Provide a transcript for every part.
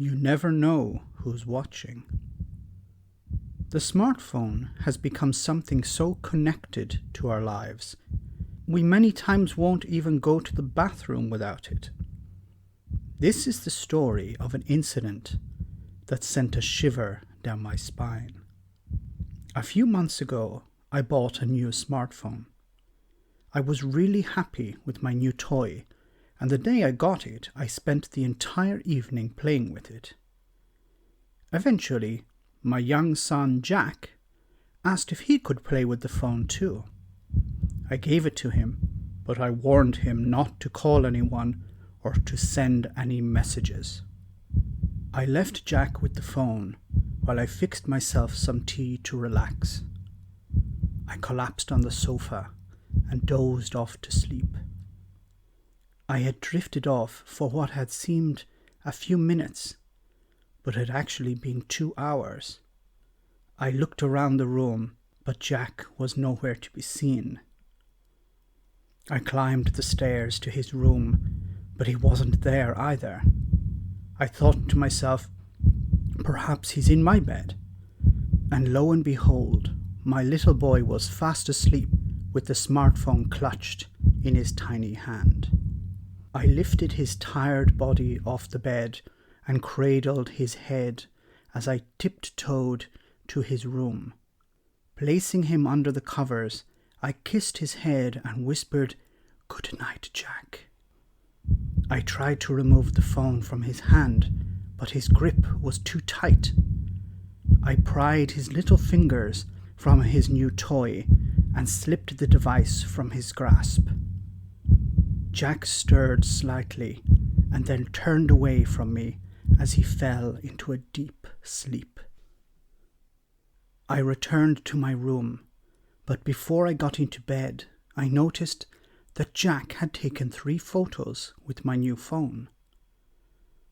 You never know who's watching. The smartphone has become something so connected to our lives. We many times won't even go to the bathroom without it. This is the story of an incident that sent a shiver down my spine. A few months ago, I bought a new smartphone. I was really happy with my new toy, and the day I got it, I spent the entire evening playing with it. Eventually, my young son Jack asked if he could play with the phone too. I gave it to him, but I warned him not to call anyone or to send any messages. I left Jack with the phone while I fixed myself some tea to relax. I collapsed on the sofa and dozed off to sleep. I had drifted off for what had seemed a few minutes, but had actually been 2 hours. I looked around the room, but Jack was nowhere to be seen. I climbed the stairs to his room, but he wasn't there either. I thought to myself, perhaps he's in my bed. And lo and behold, my little boy was fast asleep with the smartphone clutched in his tiny hand. I lifted his tired body off the bed and cradled his head as I tiptoed to his room. Placing him under the covers, I kissed his head and whispered, "Good night, Jack." I tried to remove the phone from his hand, but his grip was too tight. I pried his little fingers from his new toy and slipped the device from his grasp. Jack stirred slightly and then turned away from me as he fell into a deep sleep. I returned to my room, but before I got into bed, I noticed that Jack had taken 3 photos with my new phone.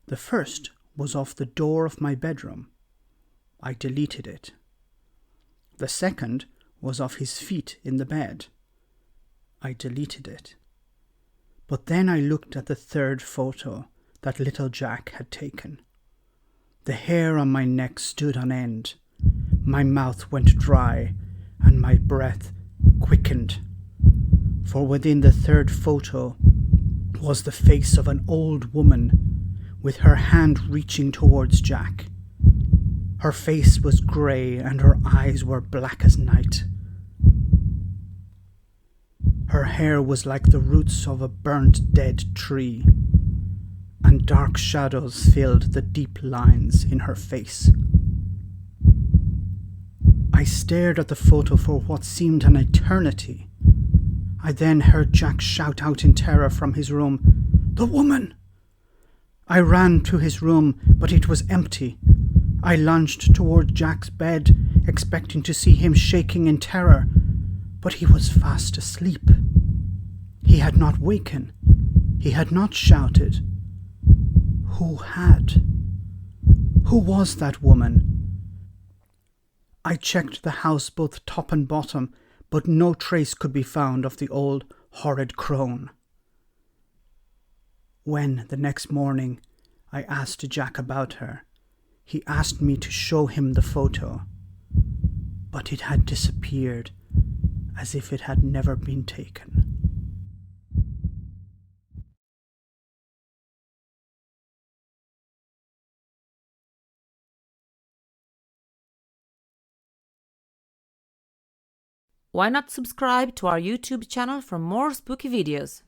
The first was of the door of my bedroom. I deleted it. The second was of his feet in the bed. I deleted it. But then I looked at the third photo that little Jack had taken. The hair on my neck stood on end. My mouth went dry and my breath quickened. For within the third photo was the face of an old woman with her hand reaching towards Jack. Her face was grey and her eyes were black as night. Her hair was like the roots of a burnt dead tree, and dark shadows filled the deep lines in her face. I stared at the photo for what seemed an eternity. I then heard Jack shout out in terror from his room, "The woman!" I ran to his room, but it was empty. I lunged toward Jack's bed, expecting to see him shaking in terror, but he was fast asleep. He had not wakened. He had not shouted. Who had? Who was that woman? I checked the house both top and bottom, but no trace could be found of the old, horrid crone. When, the next morning, I asked Jack about her, he asked me to show him the photo, but it had disappeared as if it had never been taken. Why not subscribe to our YouTube channel for more spooky videos?